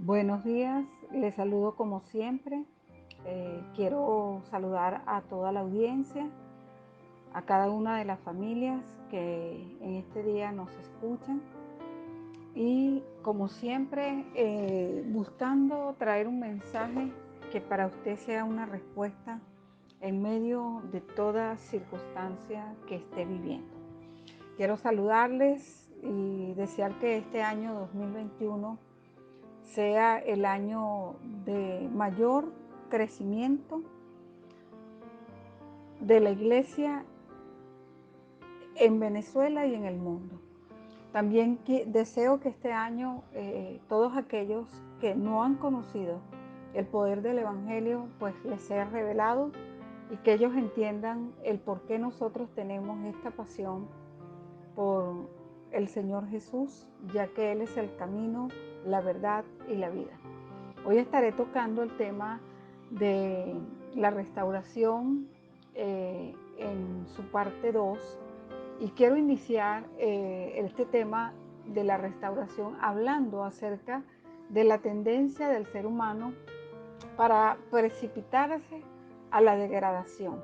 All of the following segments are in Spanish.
Buenos días, les saludo como siempre. Quiero saludar a toda la audiencia, a cada una de las familias que en este día nos escuchan y como siempre buscando traer un mensaje que para usted sea una respuesta en medio de toda circunstancia que esté viviendo. Quiero saludarles y desear que este año 2021 sea el año de mayor crecimiento de la iglesia en Venezuela y en el mundo. También deseo que este año todos aquellos que no han conocido el poder del Evangelio, pues les sea revelado y que ellos entiendan el por qué nosotros tenemos esta pasión por el Señor Jesús, ya que Él es el camino, la verdad y la vida. Hoy estaré tocando el tema de la restauración en su parte 2 y quiero iniciar este tema de la restauración hablando acerca de la tendencia del ser humano para precipitarse a la degradación.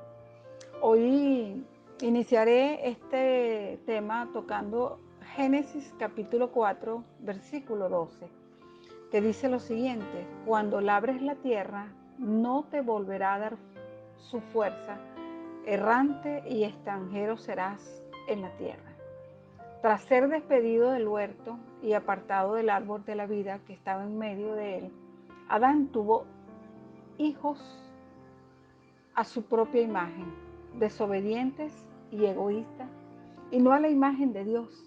Hoy iniciaré este tema tocando Génesis capítulo 4, versículo 12, que dice lo siguiente: cuando labres la tierra, no te volverá a dar su fuerza, errante y extranjero serás en la tierra. Tras ser despedido del huerto y apartado del árbol de la vida que estaba en medio de él, Adán tuvo hijos a su propia imagen, desobedientes y egoístas, y no a la imagen de Dios.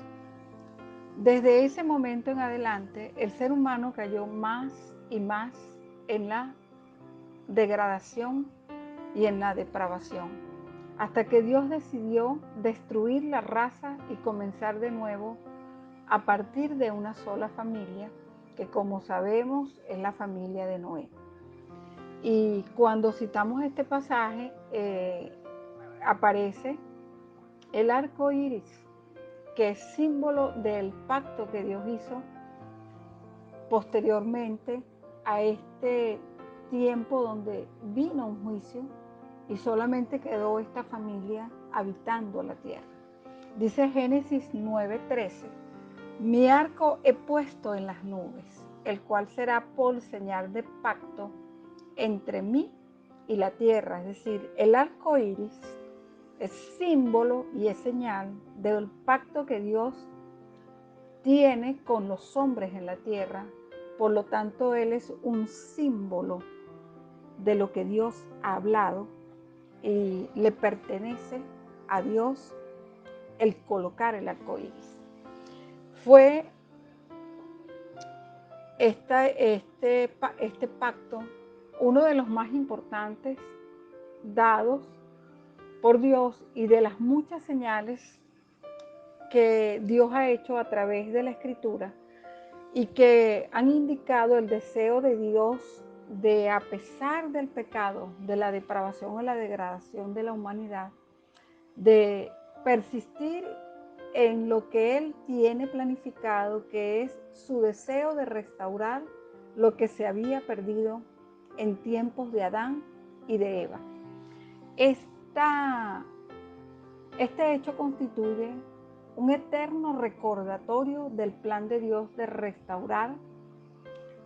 Desde ese momento en adelante, el ser humano cayó más y más en la degradación y en la depravación, hasta que Dios decidió destruir la raza y comenzar de nuevo a partir de una sola familia, que como sabemos es la familia de Noé. Y cuando citamos este pasaje, aparece el arco iris, que es símbolo del pacto que Dios hizo posteriormente a este tiempo donde vino un juicio y solamente quedó esta familia habitando la tierra. Dice Génesis 9:13: mi arco he puesto en las nubes, el cual será por señal de pacto entre mí y la tierra. Es decir, el arco iris es símbolo y es señal del pacto que Dios tiene con los hombres en la tierra. Por lo tanto, Él es un símbolo de lo que Dios ha hablado y le pertenece a Dios el colocar el arco iris. Fue este pacto uno de los más importantes dados por Dios y de las muchas señales que Dios ha hecho a través de la Escritura y que han indicado el deseo de Dios de, a pesar del pecado, de la depravación o la degradación de la humanidad, de persistir en lo que Él tiene planificado, que es su deseo de restaurar lo que se había perdido en tiempos de Adán y de Eva. Este hecho constituye un eterno recordatorio del plan de Dios de restaurar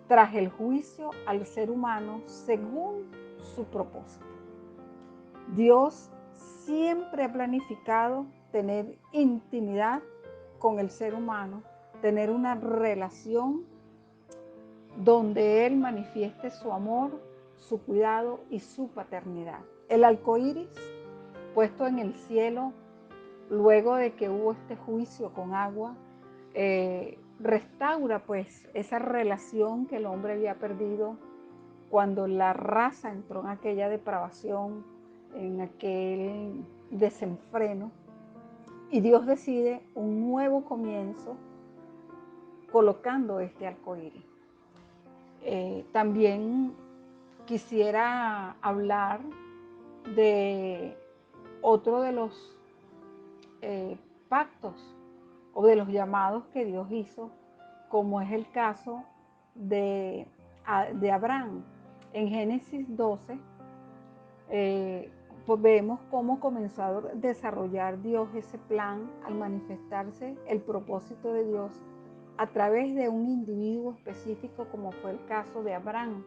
tras el juicio al ser humano según su propósito. Dios siempre ha planificado tener intimidad con el ser humano, tener una relación donde Él manifieste su amor, su cuidado y su paternidad. El arco iris puesto en el cielo luego de que hubo este juicio con agua, restaura pues esa relación que el hombre había perdido cuando la raza entró en aquella depravación, en aquel desenfreno, y Dios decide un nuevo comienzo colocando este arco iris. También quisiera hablar de otro de los pactos o de los llamados que Dios hizo, como es el caso de Abraham. En Génesis 12, pues vemos cómo comenzó a desarrollar Dios ese plan al manifestarse el propósito de Dios a través de un individuo específico, como fue el caso de Abraham,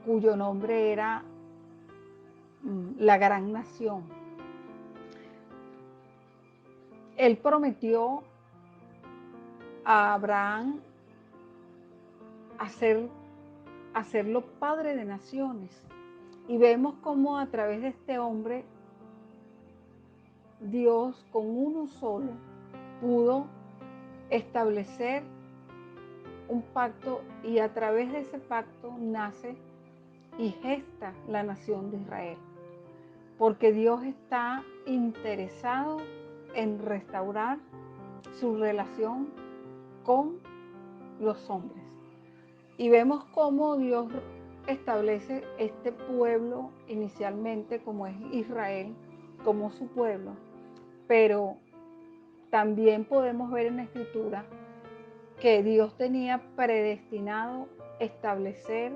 cuyo nombre era la gran nación. Él prometió a Abraham hacerlo padre de naciones. Y vemos cómo a través de este hombre, Dios con uno solo pudo establecer un pacto, y a través de ese pacto nace y gesta la nación de Israel. Porque Dios está interesado en restaurar su relación con los hombres. Y vemos cómo Dios establece este pueblo inicialmente como es Israel, como su pueblo, pero también podemos ver en la Escritura que Dios tenía predestinado establecer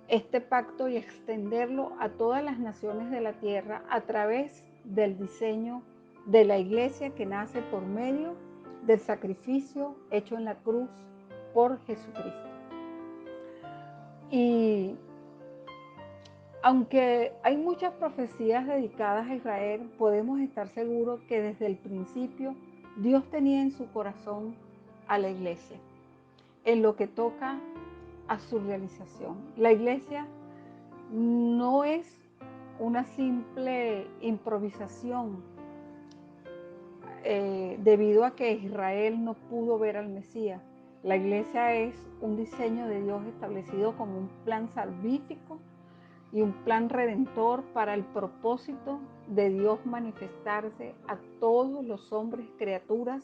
este pacto y extenderlo a todas las naciones de la tierra a través del diseño de la iglesia que nace por medio del sacrificio hecho en la cruz por Jesucristo. Y aunque hay muchas profecías dedicadas a Israel, podemos estar seguros que desde el principio Dios tenía en su corazón a la iglesia, en lo que toca a su realización. La iglesia no es una simple improvisación debido a que Israel no pudo ver al Mesías. La iglesia es un diseño de Dios establecido como un plan salvífico y un plan redentor para el propósito de Dios manifestarse a todos los hombres, criaturas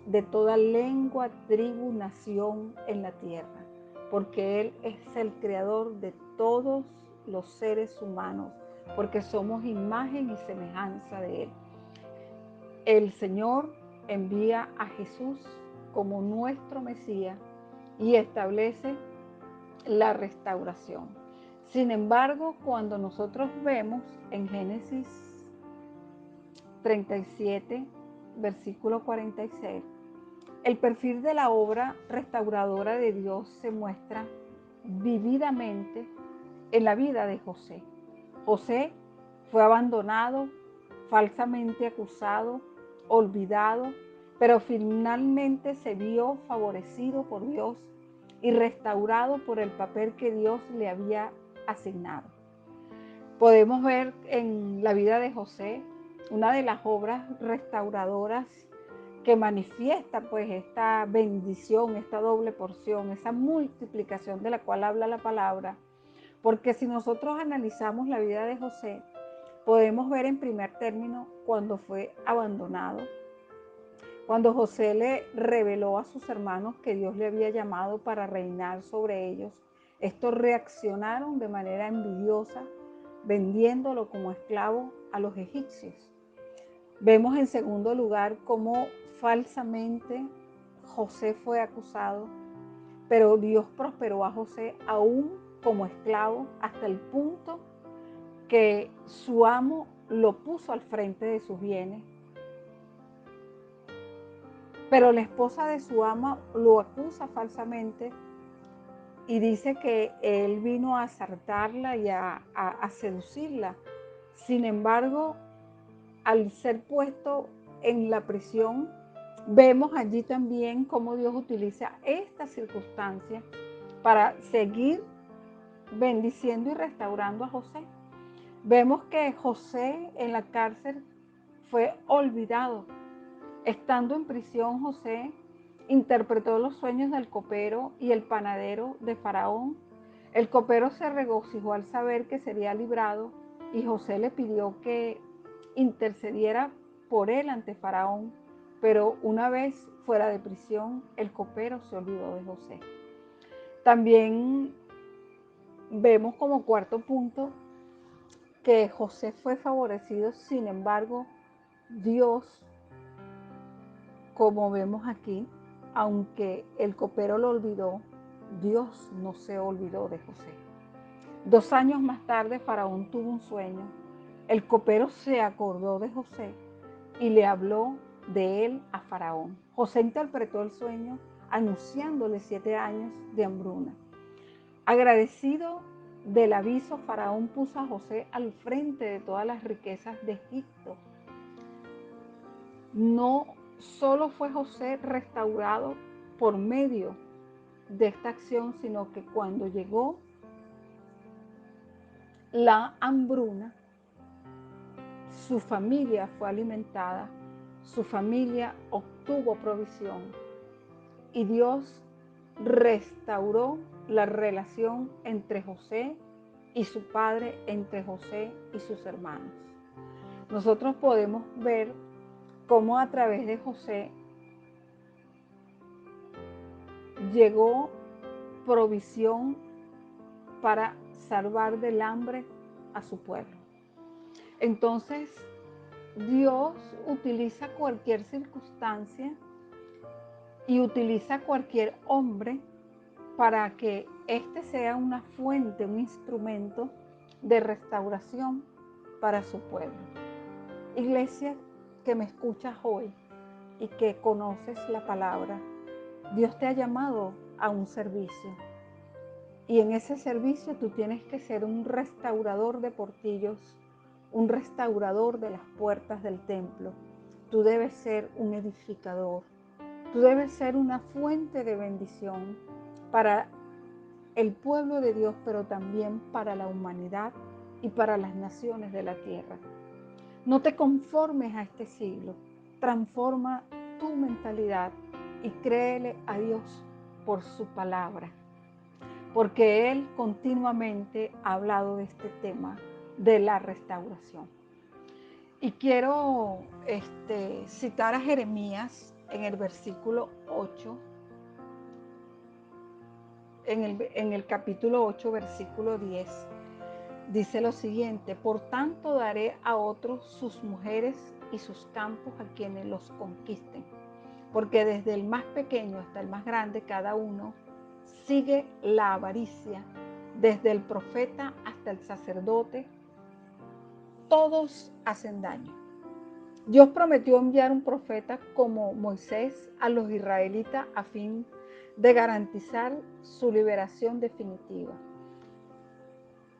de toda lengua, tribu, nación en la tierra, porque Él es el creador de todos los seres humanos, porque somos imagen y semejanza de Él. El Señor envía a Jesús como nuestro Mesías y establece la restauración. Sin embargo, cuando nosotros vemos en Génesis 37, versículo 46, el perfil de la obra restauradora de Dios se muestra vividamente en la vida de José. José fue abandonado, falsamente acusado, olvidado, pero finalmente se vio favorecido por Dios y restaurado por el papel que Dios le había asignado. Podemos ver en la vida de José una de las obras restauradoras que manifiesta pues esta bendición, esta doble porción, esa multiplicación de la cual habla la palabra. Porque si nosotros analizamos la vida de José, podemos ver en primer término cuando fue abandonado, cuando José le reveló a sus hermanos que Dios le había llamado para reinar sobre ellos. Estos reaccionaron de manera envidiosa, vendiéndolo como esclavo a los egipcios. Vemos en segundo lugar cómo falsamente José fue acusado, pero Dios prosperó a José aún como esclavo hasta el punto que su amo lo puso al frente de sus bienes. Pero la esposa de su amo lo acusa falsamente y dice que él vino a asaltarla y a seducirla. Sin embargo, al ser puesto en la prisión, vemos allí también cómo Dios utiliza esta circunstancia para seguir bendiciendo y restaurando a José. Vemos que José en la cárcel fue olvidado. Estando en prisión, José interpretó los sueños del copero y el panadero de Faraón. El copero se regocijó al saber que sería librado y José le pidió que intercediera por él ante Faraón. Pero una vez fuera de prisión, el copero se olvidó de José. También vemos como cuarto punto que José fue favorecido, sin embargo, Dios como vemos aquí, aunque el copero lo olvidó, Dios no se olvidó de José. 2 años más tarde, Faraón tuvo un sueño. El copero se acordó de José y le habló de él a Faraón. José interpretó el sueño anunciándole 7 años de hambruna. Agradecido del aviso, Faraón puso a José al frente de todas las riquezas de Egipto. No solo fue José restaurado por medio de esta acción, sino que cuando llegó la hambruna, su familia fue alimentada, su familia obtuvo provisión y Dios restauró la relación entre José y su padre, entre José y sus hermanos. Nosotros podemos ver cómo a través de José llegó provisión para salvar del hambre a su pueblo. Entonces, Dios utiliza cualquier circunstancia y utiliza cualquier hombre para que éste sea una fuente, un instrumento de restauración para su pueblo. Iglesia que me escuchas hoy y que conoces la palabra, Dios te ha llamado a un servicio. Y en ese servicio tú tienes que ser un restaurador de portillos, un restaurador de las puertas del templo. Tú debes ser un edificador. Tú debes ser una fuente de bendición para el pueblo de Dios, pero también para la humanidad y para las naciones de la tierra. No te conformes a este siglo. Transforma tu mentalidad y créele a Dios por su palabra, porque Él continuamente ha hablado de este tema de la restauración. Y quiero citar a Jeremías en el versículo 8, en el capítulo 8, versículo 10, dice lo siguiente: por tanto daré a otros sus mujeres y sus campos a quienes los conquisten, porque desde el más pequeño hasta el más grande, cada uno sigue la avaricia, desde el profeta hasta el sacerdote, todos hacen daño. Dios prometió enviar un profeta como Moisés a los israelitas a fin de garantizar su liberación definitiva.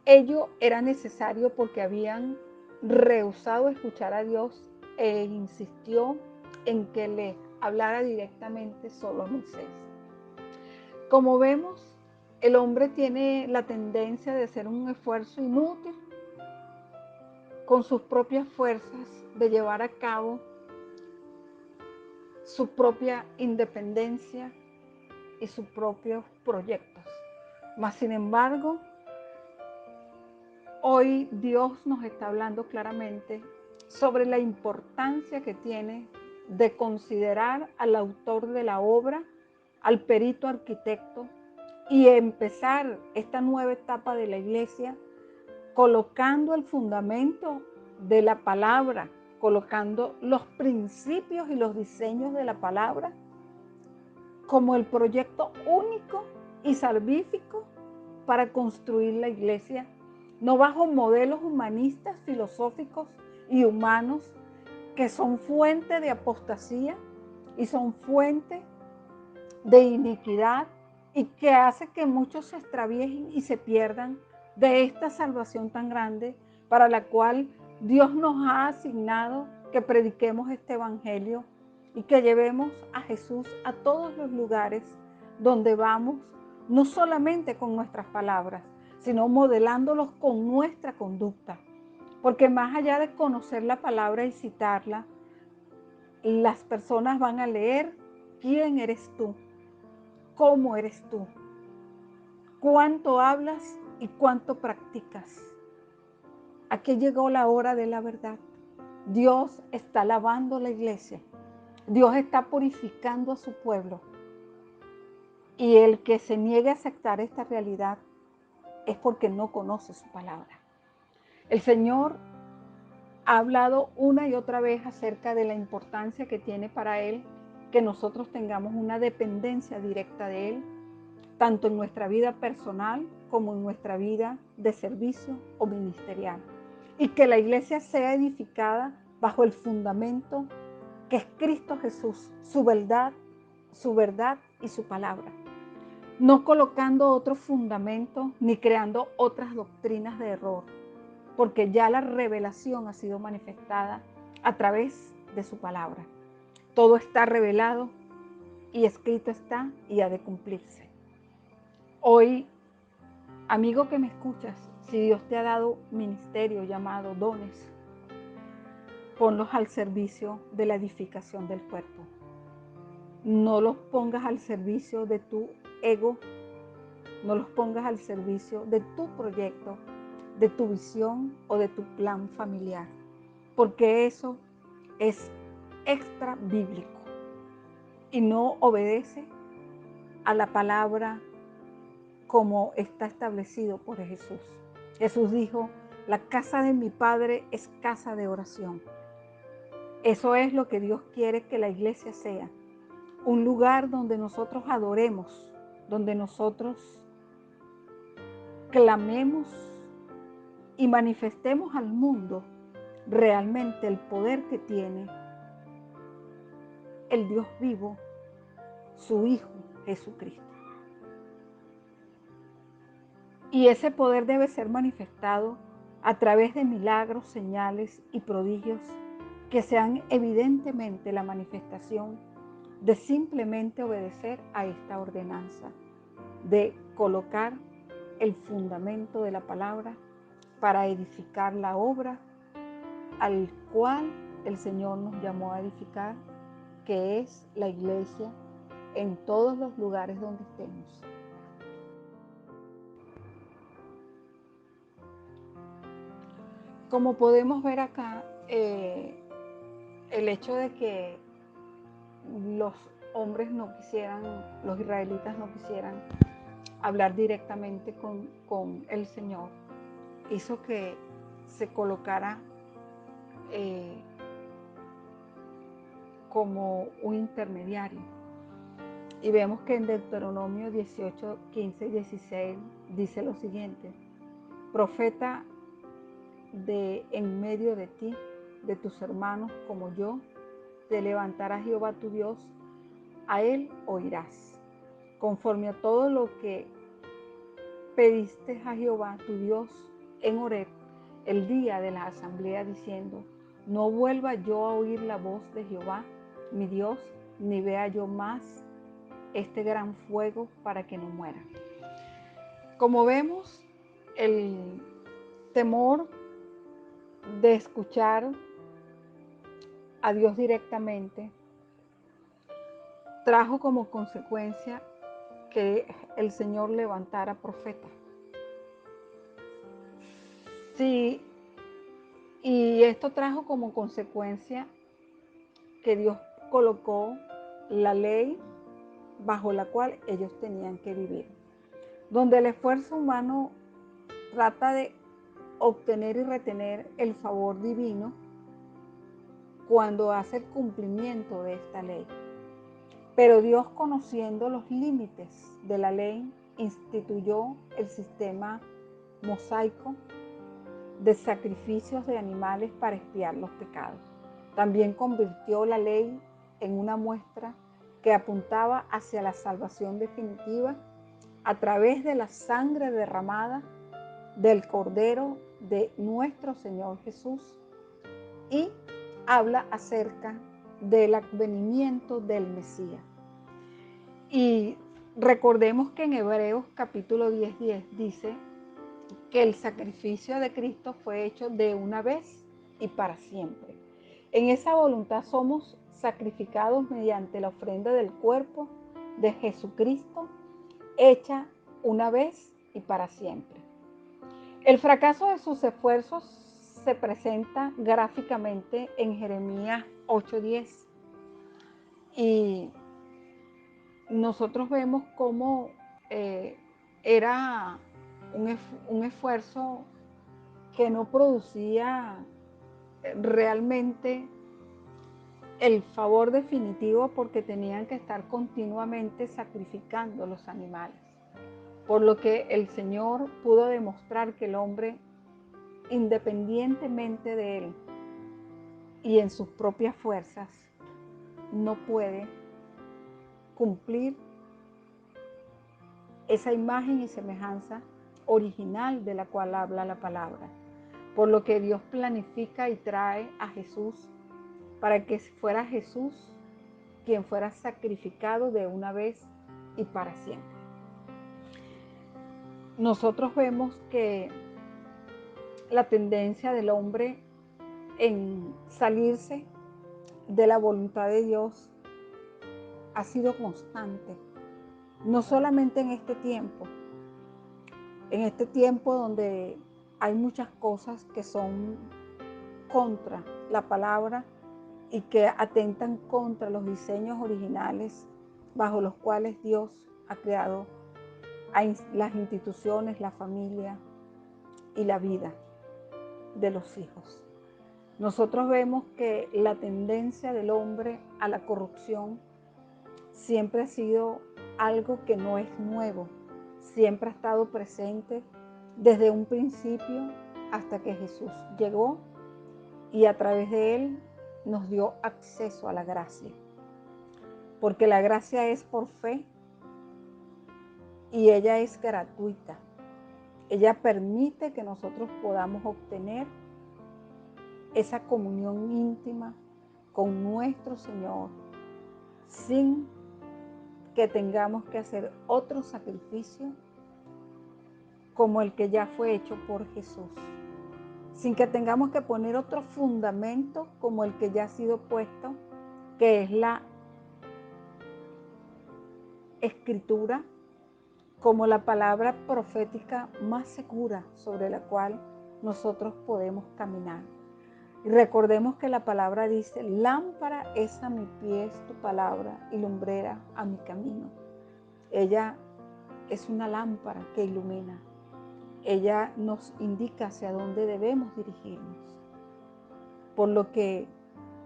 Ello era necesario porque habían rehusado escuchar a Dios e insistió en que le hablara directamente solo a Moisés. Como vemos, el hombre tiene la tendencia de hacer un esfuerzo inútil con sus propias fuerzas, de llevar a cabo su propia independencia y sus propios proyectos. Mas, sin embargo, hoy Dios nos está hablando claramente sobre la importancia que tiene de considerar al autor de la obra, al perito arquitecto, y empezar esta nueva etapa de la iglesia colocando el fundamento de la palabra, colocando los principios y los diseños de la palabra como el proyecto único y salvífico para construir la iglesia, no bajo modelos humanistas, filosóficos y humanos que son fuente de apostasía y son fuente de iniquidad y que hace que muchos se extravíen y se pierdan de esta salvación tan grande para la cual Dios nos ha asignado que prediquemos este evangelio y que llevemos a Jesús a todos los lugares donde vamos, no solamente con nuestras palabras, sino modelándolos con nuestra conducta. Porque más allá de conocer la palabra y citarla, las personas van a leer quién eres tú, cómo eres tú, cuánto hablas y cuánto practicas. Aquí llegó la hora de la verdad. Dios está lavando la iglesia. Dios está purificando a su pueblo. Y el que se niegue a aceptar esta realidad es porque no conoce su palabra. El Señor ha hablado una y otra vez acerca de la importancia que tiene para Él que nosotros tengamos una dependencia directa de Él, tanto en nuestra vida personal como en nuestra vida de servicio o ministerial. Y que la iglesia sea edificada bajo el fundamento que es Cristo Jesús, su verdad y su palabra. No colocando otro fundamento ni creando otras doctrinas de error, porque ya la revelación ha sido manifestada a través de su palabra. Todo está revelado y escrito está y ha de cumplirse. Hoy, amigo que me escuchas, si Dios te ha dado ministerio, llamado, dones, ponlos al servicio de la edificación del cuerpo. No los pongas al servicio de tu ego, no los pongas al servicio de tu proyecto, de tu visión o de tu plan familiar, porque eso es extra bíblico y no obedece a la palabra como está establecido por Jesús. Jesús dijo, la casa de mi Padre es casa de oración. Eso es lo que Dios quiere que la iglesia sea, un lugar donde nosotros adoremos, donde nosotros clamemos y manifestemos al mundo realmente el poder que tiene el Dios vivo, su Hijo Jesucristo. Y ese poder debe ser manifestado a través de milagros, señales y prodigios que sean evidentemente la manifestación de simplemente obedecer a esta ordenanza, de colocar el fundamento de la palabra para edificar la obra al cual el Señor nos llamó a edificar, que es la iglesia en todos los lugares donde estemos. Como podemos ver acá, el hecho de que los hombres no quisieran, los israelitas no quisieran hablar directamente con el Señor, hizo que se colocara como un intermediario. Y vemos que en Deuteronomio 18, 15 y 16 dice lo siguiente: profeta de en medio de ti, de tus hermanos como yo, te levantará Jehová tu Dios, a él oirás, conforme a todo lo que pediste a Jehová tu Dios en Horeb el día de la asamblea, diciendo, no vuelva yo a oír la voz de Jehová mi Dios, ni vea yo más este gran fuego para que no muera. Como vemos, el temor de escuchar a Dios directamente trajo como consecuencia que el Señor levantara profetas. Sí, y esto trajo como consecuencia que Dios colocó la ley bajo la cual ellos tenían que vivir, donde el esfuerzo humano trata de obtener y retener el favor divino cuando hace el cumplimiento de esta ley. Pero Dios, conociendo los límites de la ley, instituyó el sistema mosaico de sacrificios de animales para expiar los pecados. También convirtió la ley en una muestra que apuntaba hacia la salvación definitiva a través de la sangre derramada del Cordero de nuestro Señor Jesús, y habla acerca del advenimiento del Mesías. Y recordemos que en Hebreos capítulo 10:10 dice que el sacrificio de Cristo fue hecho de una vez y para siempre. En esa voluntad somos sacrificados mediante la ofrenda del cuerpo de Jesucristo, hecha una vez y para siempre. El fracaso de sus esfuerzos se presenta gráficamente en Jeremías 8:10. Y nosotros vemos cómo era un esfuerzo que no producía realmente el favor definitivo porque tenían que estar continuamente sacrificando los animales. Por lo que el Señor pudo demostrar que el hombre, independientemente de él y en sus propias fuerzas, no puede cumplir esa imagen y semejanza original de la cual habla la palabra. Por lo que Dios planifica y trae a Jesús para que fuera Jesús quien fuera sacrificado de una vez y para siempre. Nosotros vemos que la tendencia del hombre en salirse de la voluntad de Dios ha sido constante, no solamente en este tiempo donde hay muchas cosas que son contra la palabra y que atentan contra los diseños originales bajo los cuales Dios ha creado las instituciones, la familia y la vida de los hijos. Nosotros vemos que la tendencia del hombre a la corrupción siempre ha sido algo que no es nuevo, siempre ha estado presente desde un principio hasta que Jesús llegó y a través de él nos dio acceso a la gracia. Porque la gracia es por fe y ella es gratuita. Ella permite que nosotros podamos obtener esa comunión íntima con nuestro Señor sin que tengamos que hacer otro sacrificio como el que ya fue hecho por Jesús, sin que tengamos que poner otro fundamento como el que ya ha sido puesto, que es la Escritura, como la palabra profética más segura sobre la cual nosotros podemos caminar. Y recordemos que la palabra dice: lámpara es a mi pies tu palabra y lumbrera a mi camino. Ella es una lámpara que ilumina. Ella nos indica hacia dónde debemos dirigirnos. Por lo que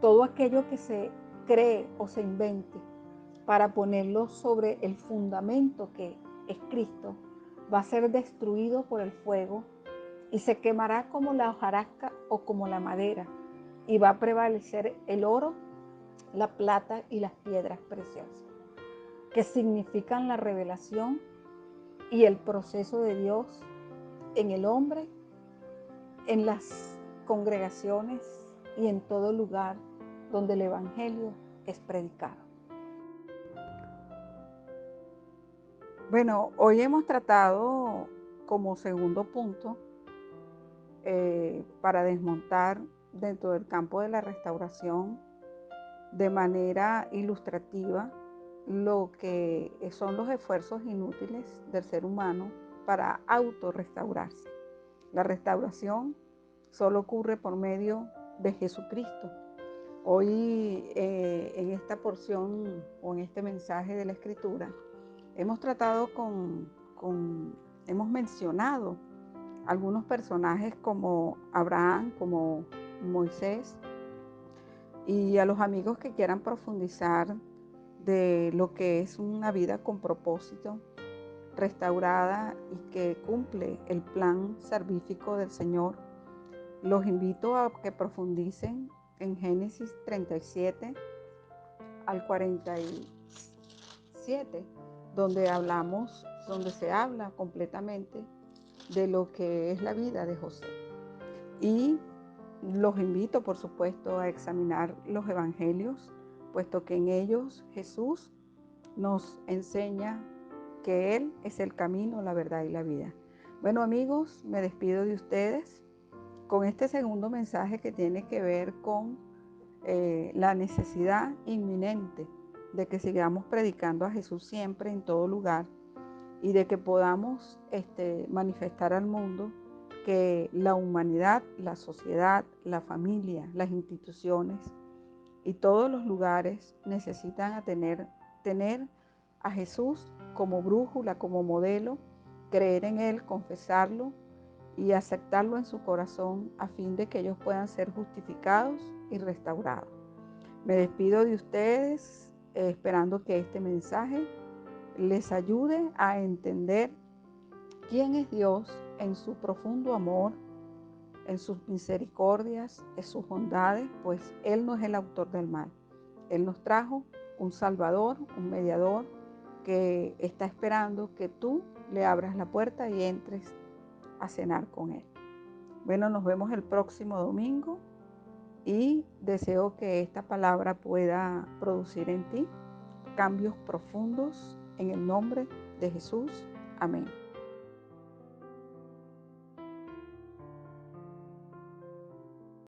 todo aquello que se cree o se invente para ponerlo sobre el fundamento que es Cristo va a ser destruido por el fuego y se quemará como la hojarasca o como la madera, y va a prevalecer el oro, la plata y las piedras preciosas, que significan la revelación y el proceso de Dios en el hombre, en las congregaciones y en todo lugar donde el evangelio es predicado. Bueno, hoy hemos tratado como segundo punto para desmontar dentro del campo de la restauración de manera ilustrativa lo que son los esfuerzos inútiles del ser humano para autorrestaurarse. La restauración solo ocurre por medio de Jesucristo. Hoy en esta porción o en este mensaje de la Escritura hemos tratado hemos mencionado algunos personajes como Abraham, como Moisés, y a los amigos que quieran profundizar de lo que es una vida con propósito, restaurada y que cumple el plan salvífico del Señor, los invito a que profundicen en Génesis 37 al 47, donde se habla completamente de lo que es la vida de José. Y los invito, por supuesto, a examinar los evangelios, puesto que en ellos Jesús nos enseña que Él es el camino, la verdad y la vida. Bueno, amigos, me despido de ustedes con este segundo mensaje que tiene que ver con la necesidad inminente de que sigamos predicando a Jesús siempre, en todo lugar, y de que podamos manifestar al mundo que la humanidad, la sociedad, la familia, las instituciones y todos los lugares necesitan tener a Jesús como brújula, como modelo, creer en Él, confesarlo y aceptarlo en su corazón a fin de que ellos puedan ser justificados y restaurados. Me despido de ustedes esperando que este mensaje les ayude a entender quién es Dios en su profundo amor, en sus misericordias, en sus bondades, pues Él no es el autor del mal. Él nos trajo un Salvador, un mediador que está esperando que tú le abras la puerta y entres a cenar con Él. Bueno, nos vemos el próximo domingo y deseo que esta palabra pueda producir en ti cambios profundos en el nombre de Jesús. Amén.